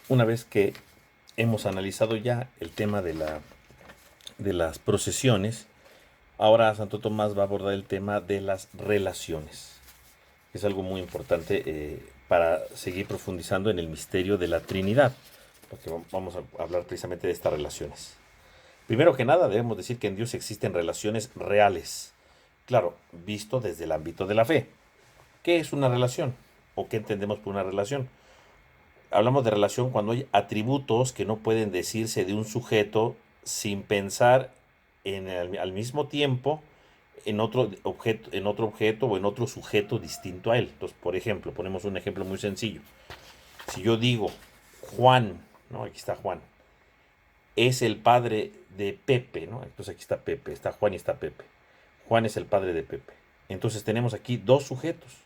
Una vez que hemos analizado ya el tema de las procesiones, ahora Santo Tomás va a abordar el tema de las relaciones. Es algo muy importante para seguir profundizando en el misterio de la Trinidad, porque vamos a hablar precisamente de estas relaciones. Primero que nada, debemos decir que en Dios existen relaciones reales, claro, visto desde el ámbito de la fe. ¿Qué es una relación? ¿O qué entendemos por una relación? Hablamos de relación cuando hay atributos que no pueden decirse de un sujeto sin pensar al mismo tiempo en otro objeto o en otro sujeto distinto a él. Entonces, por ejemplo, ponemos un ejemplo muy sencillo. Si yo digo Juan, ¿no? Aquí está Juan, es el padre de Pepe, ¿no? Entonces aquí está Pepe, está Juan y está Pepe. Juan es el padre de Pepe. Entonces tenemos aquí dos sujetos.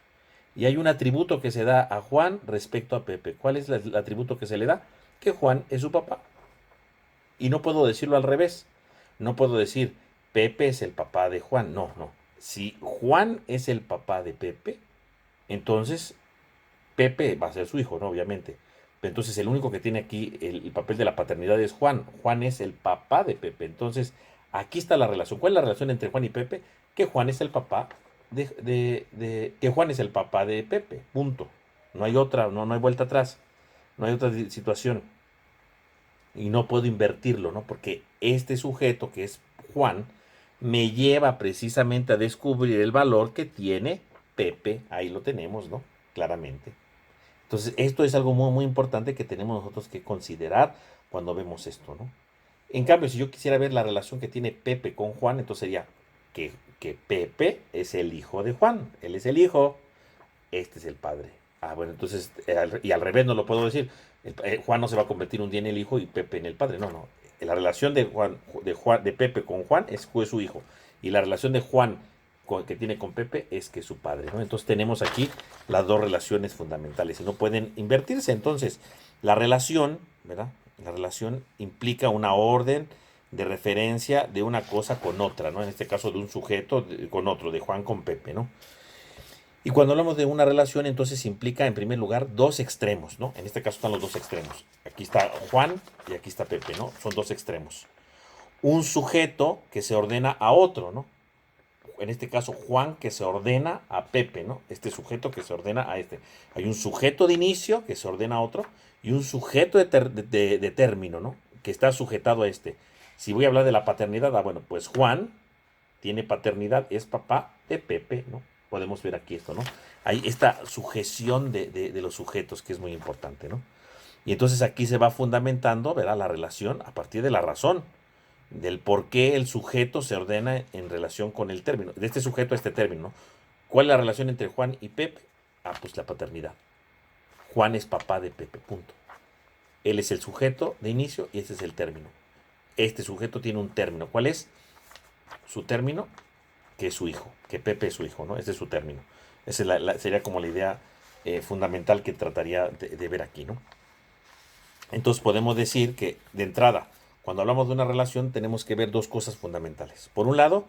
Y hay un atributo que se da a Juan respecto a Pepe. ¿Cuál es el atributo que se le da? Que Juan es su papá. Y no puedo decirlo al revés. No puedo decir Pepe es el papá de Juan. No, no. Si Juan es el papá de Pepe, entonces Pepe va a ser su hijo, ¿no? Obviamente. Entonces el único que tiene aquí el papel de la paternidad es Juan. Juan es el papá de Pepe. Entonces aquí está la relación. ¿Cuál es la relación entre Juan y Pepe? Que Juan es el papá que Juan es el papá de Pepe. Punto. No hay otra, no hay vuelta atrás. No hay otra situación. Y no puedo invertirlo, ¿no? Porque este sujeto que es Juan me lleva precisamente a descubrir el valor que tiene Pepe. Ahí lo tenemos, ¿no? Claramente. Entonces, esto es algo muy, muy importante que tenemos nosotros que considerar cuando vemos esto, ¿no? En cambio, si yo quisiera ver la relación que tiene Pepe con Juan, entonces sería que Pepe es el hijo de Juan. Él es el hijo, este es el padre. Ah, bueno, entonces, y al revés no lo puedo decir. Juan no se va a convertir un día en el hijo y Pepe en el padre. No, no. La relación de Pepe con Juan fue su hijo. Y la relación de Juan que tiene con Pepe es que es su padre, ¿no? Entonces tenemos aquí las dos relaciones fundamentales y no pueden invertirse. Entonces, la relación, ¿verdad? La relación implica una orden de referencia de una cosa con otra, ¿no? En este caso de un sujeto con otro, de Juan con Pepe, ¿no? Y cuando hablamos de una relación, entonces implica en primer lugar dos extremos, ¿no? En este caso están los dos extremos. Aquí está Juan y aquí está Pepe, ¿no? Son dos extremos. Un sujeto que se ordena a otro, ¿no? En este caso Juan que se ordena a Pepe, ¿no? Este sujeto que se ordena a este. Hay un sujeto de inicio que se ordena a otro y un sujeto de término, ¿no? Que está sujetado a este. Si voy a hablar de la paternidad, bueno, pues Juan tiene paternidad, es papá de Pepe, ¿no? Podemos ver aquí esto, ¿no? Hay esta sujeción de los sujetos que es muy importante, ¿no? Y entonces aquí se va fundamentando, ¿verdad? La relación a partir de la razón, del por qué el sujeto se ordena en relación con el término, de este sujeto a este término, ¿no? ¿Cuál es la relación entre Juan y Pepe? Ah, pues la paternidad. Juan es papá de Pepe, punto. Él es el sujeto de inicio y ese es el término. Este sujeto tiene un término. ¿Cuál es su término? Que es su hijo, que Pepe es su hijo, ¿no? Ese es su término. Esa es sería como la idea fundamental que trataría de ver aquí, ¿no? Entonces podemos decir que de entrada, cuando hablamos de una relación, tenemos que ver dos cosas fundamentales. Por un lado,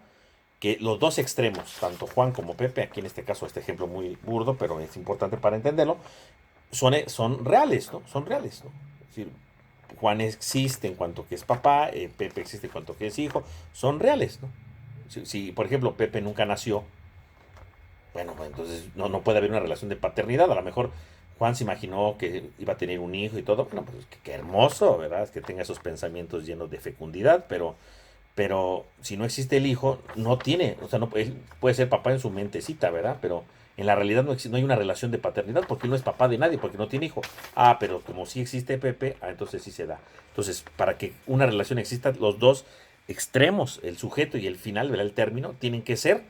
que los dos extremos, tanto Juan como Pepe, aquí en este caso este ejemplo muy burdo, pero es importante para entenderlo, son reales, ¿no? Son reales, ¿no? Es decir, Juan existe en cuanto que es papá, Pepe existe en cuanto que es hijo, son reales, ¿no? Si, por ejemplo, Pepe nunca nació, bueno, pues entonces no puede haber una relación de paternidad. A lo mejor Juan se imaginó que iba a tener un hijo y todo. Bueno, pues qué hermoso, ¿verdad? Es que tenga esos pensamientos llenos de fecundidad, pero si no existe el hijo, no tiene, o sea, no, él puede ser papá en su mentecita, ¿verdad? Pero en la realidad no hay una relación de paternidad porque él no es papá de nadie, porque no tiene hijo. Ah, pero como sí existe Pepe, entonces sí se da. Entonces, para que una relación exista, los dos extremos, el sujeto y el final, ¿verdad? El término, tienen que ser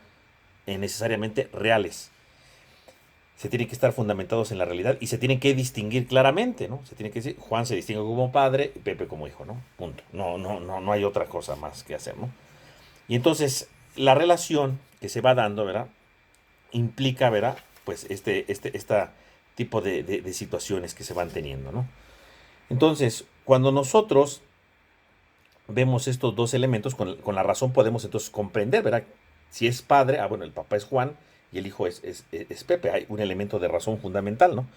necesariamente reales. Se tienen que estar fundamentados en la realidad y se tienen que distinguir claramente, ¿no? Se tiene que decir, Juan se distingue como padre y Pepe como hijo, ¿no? Punto. No hay otra cosa más que hacer, ¿no? Y entonces, la relación que se va dando, ¿verdad? Implica, ¿verdad? Pues esta tipo de situaciones que se van teniendo, ¿no? Entonces, cuando nosotros vemos estos dos elementos, con la razón podemos entonces comprender, ¿verdad? Si es padre, bueno, el papá es Juan y el hijo es Pepe. Hay un elemento de razón fundamental, ¿no?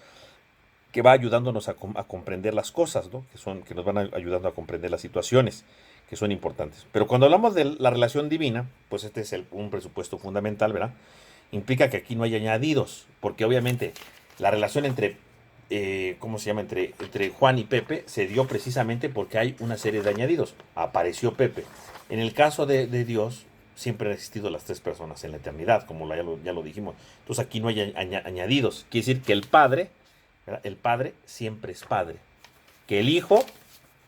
que va ayudándonos a comprender las cosas, ¿no? Que nos van ayudando a comprender las situaciones que son importantes. Pero cuando hablamos de la relación divina, pues este es un presupuesto fundamental, ¿verdad? Implica que aquí no hay añadidos, porque obviamente la relación entre, ¿cómo se llama? Entre Juan y Pepe se dio precisamente porque hay una serie de añadidos. Apareció Pepe. En el caso de Dios, siempre han existido las tres personas en la eternidad, como ya lo dijimos. Entonces aquí no hay añadidos. Quiere decir que el Padre, ¿verdad? El Padre siempre es Padre. Que el Hijo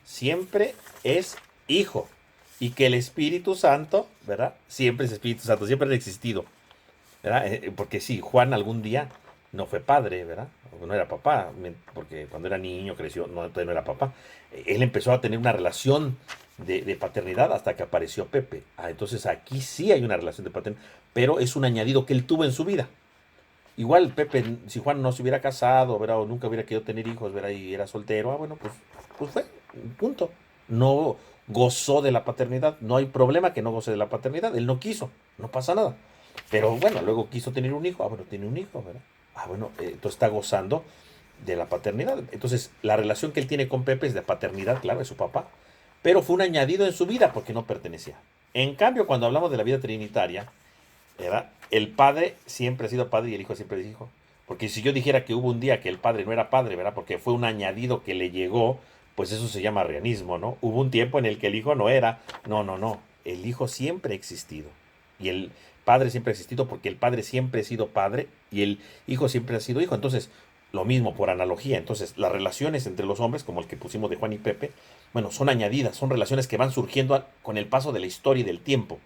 siempre es Hijo. Y que el Espíritu Santo, ¿verdad? Siempre es Espíritu Santo, siempre ha existido. ¿Verdad? Porque sí, Juan algún día no fue padre, ¿verdad? No era papá, porque cuando era niño creció, no, entonces no era papá. Él empezó a tener una relación de paternidad hasta que apareció Pepe. Entonces aquí sí hay una relación de paternidad, pero es un añadido que él tuvo en su vida. Igual Pepe, si Juan no se hubiera casado, ¿verdad? O nunca hubiera querido tener hijos, ¿verdad? Y era soltero, bueno, pues fue, punto. No gozó de la paternidad, no hay problema que no goce de la paternidad, él no quiso, no pasa nada. Pero bueno, luego quiso tener un hijo, bueno, tiene un hijo, ¿verdad? Bueno, entonces está gozando de la paternidad. Entonces, la relación que él tiene con Pepe es de paternidad, claro, es su papá, pero fue un añadido en su vida porque no pertenecía. En cambio, cuando hablamos de la vida trinitaria, ¿verdad? El padre siempre ha sido padre y el hijo siempre es hijo. Porque si yo dijera que hubo un día que el padre no era padre, ¿verdad? Porque fue un añadido que le llegó, pues eso se llama arrianismo, ¿no? Hubo un tiempo en el que el hijo no era. No, no, no. El hijo siempre ha existido. Y el padre siempre ha existido porque el padre siempre ha sido padre y el hijo siempre ha sido hijo. Entonces, lo mismo por analogía. Entonces, las relaciones entre los hombres, como el que pusimos de Juan y Pepe, bueno, son añadidas, son relaciones que van surgiendo con el paso de la historia y del tiempo.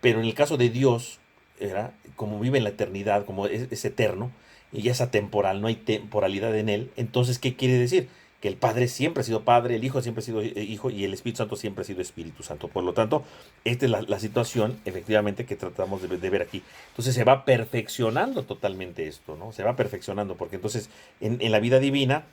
Pero en el caso de Dios, ¿verdad? Como vive en la eternidad, como es eterno, y ya es atemporal, no hay temporalidad en él, entonces, ¿qué quiere decir? Que el Padre siempre ha sido Padre, el Hijo siempre ha sido Hijo y el Espíritu Santo siempre ha sido Espíritu Santo. Por lo tanto, esta es la situación, efectivamente, que tratamos de ver aquí. Entonces se va perfeccionando totalmente esto, ¿no? Se va perfeccionando, porque entonces en la vida divina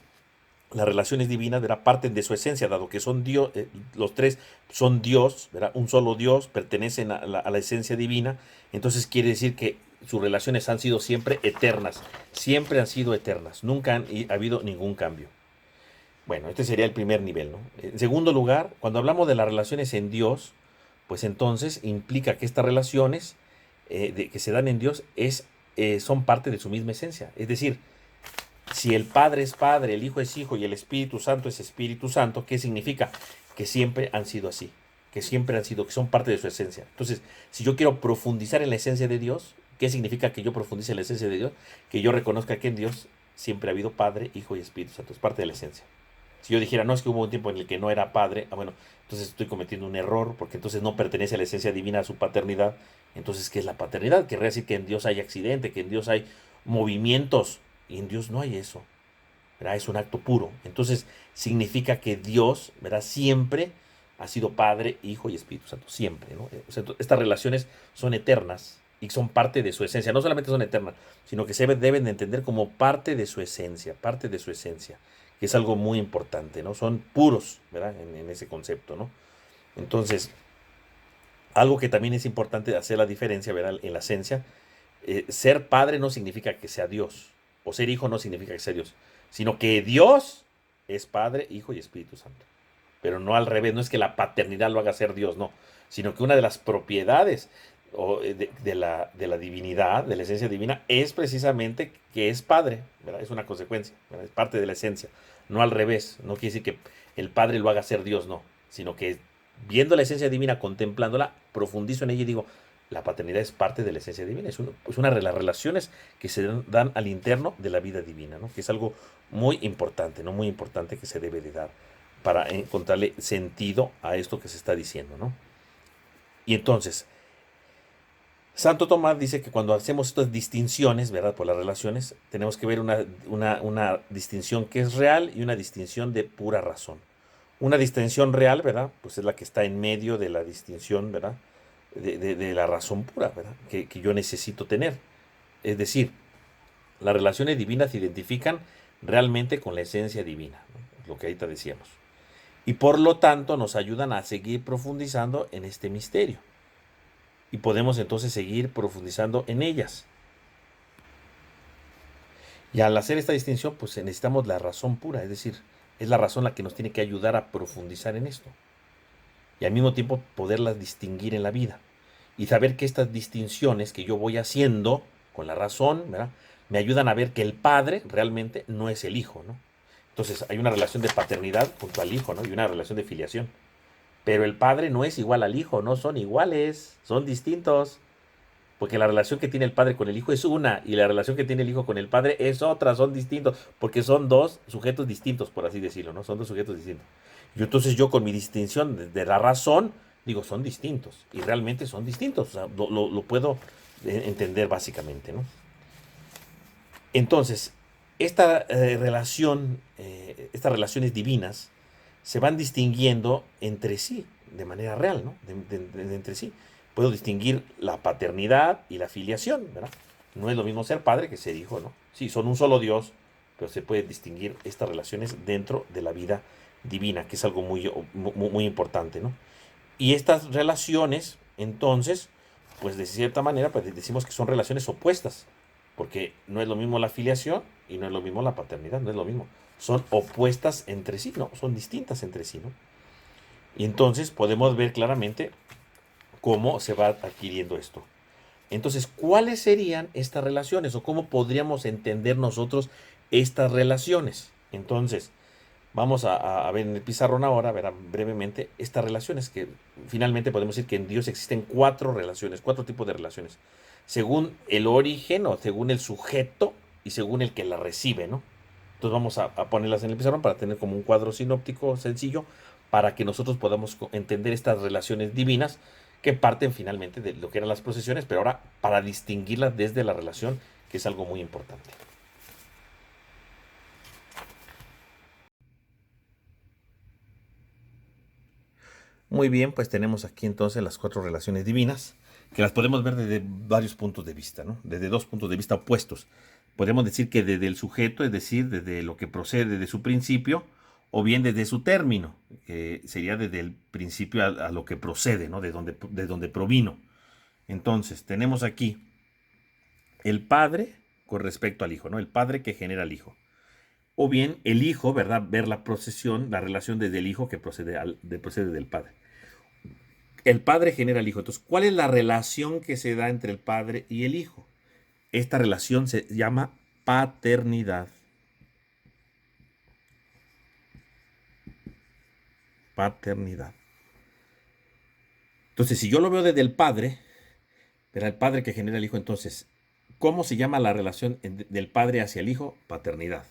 las relaciones divinas, ¿verdad? Parten de su esencia, dado que son Dios, los tres son Dios, ¿verdad? Un solo Dios, pertenecen a la esencia divina, entonces quiere decir que sus relaciones han sido siempre han sido eternas, nunca ha habido ningún cambio. Bueno, este sería el primer nivel, ¿no? En segundo lugar, cuando hablamos de las relaciones en Dios, pues entonces implica que estas relaciones que se dan en Dios son parte de su misma esencia, es decir, si el Padre es Padre, el Hijo es Hijo y el Espíritu Santo es Espíritu Santo, ¿qué significa? Que siempre han sido así, que siempre han sido, que son parte de su esencia. Entonces, si yo quiero profundizar en la esencia de Dios, ¿qué significa que yo profundice en la esencia de Dios? Que yo reconozca que en Dios siempre ha habido Padre, Hijo y Espíritu Santo, es parte de la esencia. Si yo dijera, no, es que hubo un tiempo en el que no era Padre, bueno, entonces estoy cometiendo un error, porque entonces no pertenece a la esencia divina, a su paternidad. Entonces, ¿qué es la paternidad? Querría decir que en Dios hay accidente, que en Dios hay movimientos, y en Dios no hay eso, ¿verdad? Es un acto puro. Entonces significa que Dios, ¿verdad? Siempre ha sido Padre, Hijo y Espíritu Santo, siempre, ¿no? O sea, estas relaciones son eternas y son parte de su esencia. No solamente son eternas, sino que se deben de entender como parte de su esencia, que es algo muy importante, ¿no? Son puros, ¿verdad? En ese concepto, ¿no? Entonces, algo que también es importante hacer la diferencia, ¿verdad? En la esencia, ser padre no significa que sea Dios, o ser hijo no significa que sea Dios, sino que Dios es Padre, Hijo y Espíritu Santo. Pero no al revés, no es que la paternidad lo haga ser Dios, no, sino que una de las propiedades de la divinidad, de la esencia divina, es precisamente que es Padre, ¿verdad? Es una consecuencia, ¿verdad? Es parte de la esencia, no al revés, no quiere decir que el Padre lo haga ser Dios, no, sino que viendo la esencia divina, contemplándola, profundizo en ella y digo, la paternidad es parte de la esencia divina, es una de las relaciones que se dan al interno de la vida divina, ¿no? Que es algo muy importante, ¿no? Muy importante que se debe de dar para encontrarle sentido a esto que se está diciendo, ¿no? Y entonces, Santo Tomás dice que cuando hacemos estas distinciones, ¿verdad? Por las relaciones, tenemos que ver una distinción que es real y una distinción de pura razón. Una distinción real, ¿verdad? Pues es la que está en medio de la distinción, ¿verdad? De la razón pura, ¿verdad? Que yo necesito tener. Es decir, las relaciones divinas se identifican realmente con la esencia divina, ¿no? Lo que ahorita decíamos. Y por lo tanto nos ayudan a seguir profundizando en este misterio. Y podemos entonces seguir profundizando en ellas. Y al hacer esta distinción, pues necesitamos la razón pura, es decir, es la razón la que nos tiene que ayudar a profundizar en esto. Y al mismo tiempo poderlas distinguir en la vida. Y saber que estas distinciones que yo voy haciendo con la razón, ¿verdad? Me ayudan a ver que el padre realmente no es el hijo, ¿no? Entonces hay una relación de paternidad junto al hijo, ¿no? Y una relación de filiación. Pero el padre no es igual al hijo, no son iguales, son distintos. Porque la relación que tiene el padre con el hijo es una y la relación que tiene el hijo con el padre es otra, son distintos, porque son dos sujetos distintos, por así decirlo, ¿no? Son dos sujetos distintos. Y entonces yo con mi distinción de la razón, digo, son distintos, y realmente son distintos, o sea, lo puedo entender básicamente, ¿no? Entonces, estas relaciones divinas se van distinguiendo entre sí, de manera real, ¿no? Entre sí. Puedo distinguir la paternidad y la filiación, ¿verdad? No es lo mismo ser padre que ser hijo, ¿no? Sí, son un solo Dios, pero se puede distinguir estas relaciones dentro de la vida divina, que es algo muy importante, ¿no? Y estas relaciones, entonces, pues de cierta manera, pues decimos que son relaciones opuestas, porque no es lo mismo la filiación y no es lo mismo la paternidad, no es lo mismo. Son opuestas entre sí, ¿no? Son distintas entre sí, ¿no? Y entonces podemos ver claramente cómo se va adquiriendo esto. Entonces, ¿cuáles serían estas relaciones o cómo podríamos entender nosotros estas relaciones? Entonces, vamos a ver en el pizarrón ahora, verán brevemente estas relaciones, que finalmente podemos decir que en Dios existen cuatro relaciones, cuatro tipos de relaciones, según el origen o según el sujeto y según el que la recibe, ¿no? Entonces vamos a ponerlas en el pizarrón para tener como un cuadro sinóptico sencillo para que nosotros podamos entender estas relaciones divinas que parten finalmente de lo que eran las procesiones, pero ahora para distinguirlas desde la relación, que es algo muy importante. Muy bien, pues tenemos aquí entonces las cuatro relaciones divinas, que las podemos ver desde varios puntos de vista, ¿no? Desde dos puntos de vista opuestos. Podemos decir que desde el sujeto, es decir, desde lo que procede de su principio, o bien desde su término, que sería desde el principio a lo que procede, ¿no? De donde provino. Entonces, tenemos aquí el padre con respecto al hijo, ¿no? El padre que genera al hijo. O bien el hijo, ¿verdad? Ver la procesión, la relación desde el hijo que procede del padre. El padre genera al hijo. Entonces, ¿cuál es la relación que se da entre el padre y el hijo? Esta relación se llama paternidad. Paternidad. Entonces, si yo lo veo desde el padre, verá el padre que genera el hijo, entonces, ¿cómo se llama la relación del padre hacia el hijo? Paternidad.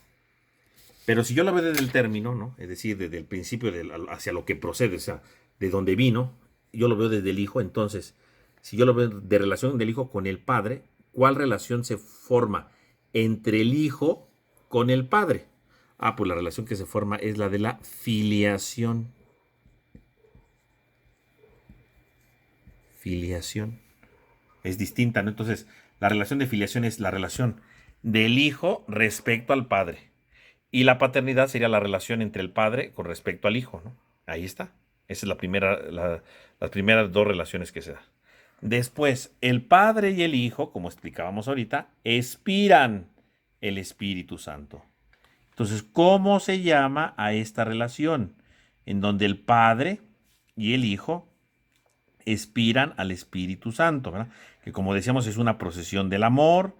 Pero si yo lo veo desde el término, ¿no? Es decir, desde el principio hacia lo que procede, o sea, de donde vino, yo lo veo desde el hijo, entonces, si yo lo veo de relación del hijo con el padre, ¿cuál relación se forma entre el hijo con el padre? Ah, pues la relación que se forma es la de la filiación. Filiación. Es distinta, ¿no? Entonces, la relación de filiación es la relación del hijo respecto al padre. Y la paternidad sería la relación entre el padre con respecto al hijo, ¿no? Ahí está. Esa es las primeras dos relaciones que se dan. Después, el padre y el hijo, como explicábamos ahorita, expiran el Espíritu Santo. Entonces, ¿cómo se llama a esta relación? En donde el padre y el hijo expiran al Espíritu Santo, ¿verdad? Que como decíamos es una procesión del amor,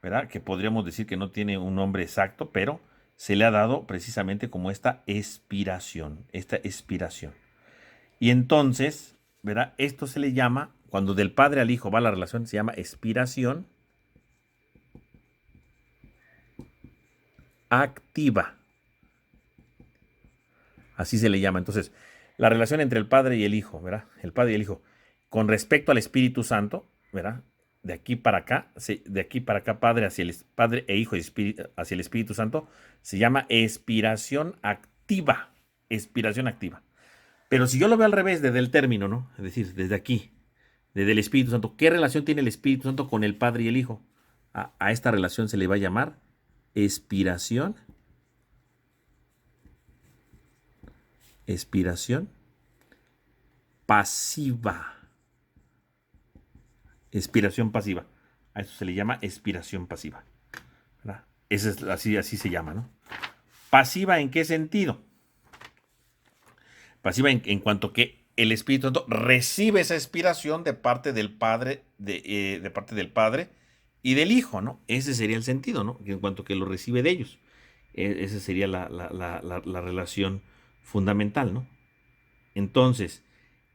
¿verdad? Que podríamos decir que no tiene un nombre exacto, pero se le ha dado precisamente como esta expiración, esta expiración. Y entonces, ¿verdad? Esto se le llama, cuando del padre al hijo va la relación, se llama expiración activa. Así se le llama. Entonces, la relación entre el padre y el hijo, ¿verdad? El padre y el hijo, con respecto al Espíritu Santo, ¿verdad? De aquí para acá, padre e hijo hacia el Espíritu Santo, se llama expiración activa. Expiración activa. Pero si yo lo veo al revés, desde el término, ¿no? Es decir, desde aquí, desde el Espíritu Santo, ¿qué relación tiene el Espíritu Santo con el Padre y el Hijo? A esta relación se le va a llamar expiración. Expiración pasiva. Expiración pasiva. A eso se le llama expiración pasiva, ¿verdad? Así se llama, ¿no? Pasiva, ¿en qué sentido? Pasiva en cuanto que el Espíritu Santo recibe esa inspiración de parte del Padre, de parte del Padre y del Hijo, ¿no? Ese sería el sentido, ¿no? En cuanto que lo recibe de ellos. Esa sería la relación fundamental, ¿no? Entonces,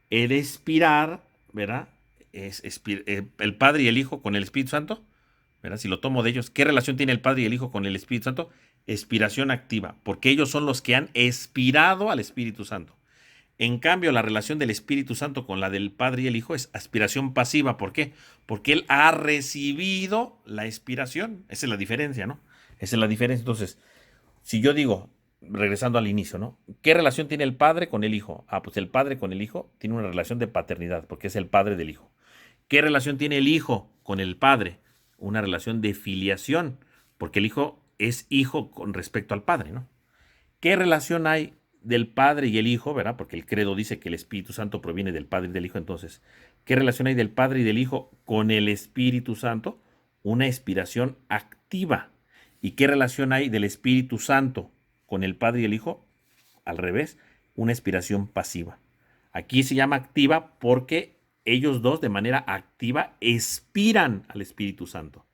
el expirar, ¿verdad? El Padre y el Hijo con el Espíritu Santo, ¿verdad? Si lo tomo de ellos, ¿qué relación tiene el Padre y el Hijo con el Espíritu Santo? Expiración activa, porque ellos son los que han expirado al Espíritu Santo. En cambio, la relación del Espíritu Santo con la del Padre y el Hijo es aspiración pasiva. ¿Por qué? Porque Él ha recibido la expiración. Esa es la diferencia, ¿no? Esa es la diferencia. Entonces, si yo digo, regresando al inicio, ¿no? ¿Qué relación tiene el Padre con el Hijo? Ah, pues el Padre con el Hijo tiene una relación de paternidad, porque es el Padre del Hijo. ¿Qué relación tiene el Hijo con el Padre? Una relación de filiación, porque el Hijo es hijo con respecto al Padre, ¿no? ¿Qué relación hay del Padre y el Hijo, verdad? Porque el credo dice que el Espíritu Santo proviene del Padre y del Hijo. Entonces, ¿qué relación hay del Padre y del Hijo con el Espíritu Santo? Una expiración activa. ¿Y qué relación hay del Espíritu Santo con el Padre y el Hijo? Al revés, una expiración pasiva. Aquí se llama activa porque ellos dos de manera activa expiran al Espíritu Santo.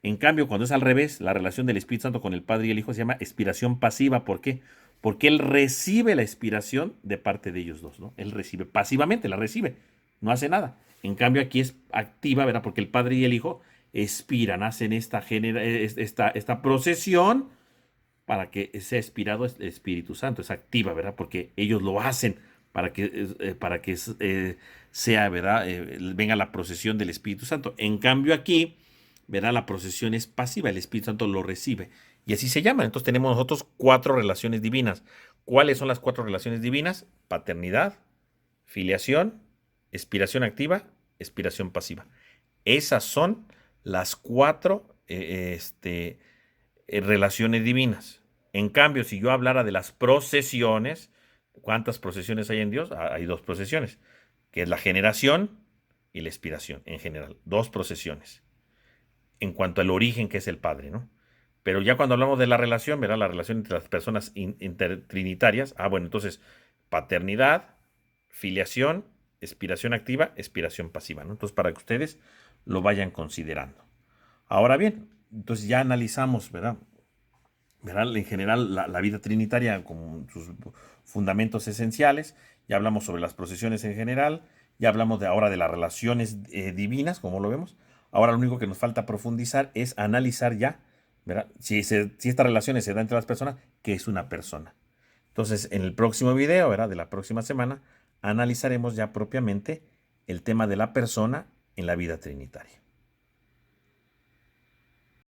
En cambio, cuando es al revés, la relación del Espíritu Santo con el Padre y el Hijo se llama expiración pasiva. ¿Por qué? Porque Él recibe la expiración de parte de ellos dos, ¿no? Él recibe, pasivamente la recibe, no hace nada. En cambio, aquí es activa, ¿verdad? Porque el Padre y el Hijo expiran, hacen esta procesión para que sea expirado el Espíritu Santo. Es activa, ¿verdad? Porque ellos lo hacen para que sea, ¿verdad? Venga la procesión del Espíritu Santo. En cambio, aquí, ¿verdad? La procesión es pasiva, el Espíritu Santo lo recibe. Y así se llama. Entonces tenemos nosotros 4 relaciones divinas. ¿Cuáles son las 4 relaciones divinas? Paternidad, filiación, expiración activa, expiración pasiva. Esas son las 4 relaciones divinas. En cambio, si yo hablara de las procesiones, ¿cuántas procesiones hay en Dios? Hay 2 procesiones, que es la generación y la expiración en general. 2 procesiones en cuanto al origen que es el Padre, ¿no? Pero ya cuando hablamos de la relación, ¿verdad? La relación entre las personas intertrinitarias. Bueno, entonces, paternidad, filiación, expiración activa, expiración pasiva, ¿no? Entonces, para que ustedes lo vayan considerando. Ahora bien, entonces ya analizamos, ¿verdad? En general, la vida trinitaria con sus fundamentos esenciales. Ya hablamos sobre las procesiones en general. Ya hablamos ahora de las relaciones divinas, como lo vemos. Ahora lo único que nos falta profundizar es analizar ya, ¿verdad? Si estas relaciones se dan entre las personas, ¿qué es una persona? Entonces, en el próximo video, ¿verdad? De la próxima semana, analizaremos ya propiamente el tema de la persona en la vida trinitaria.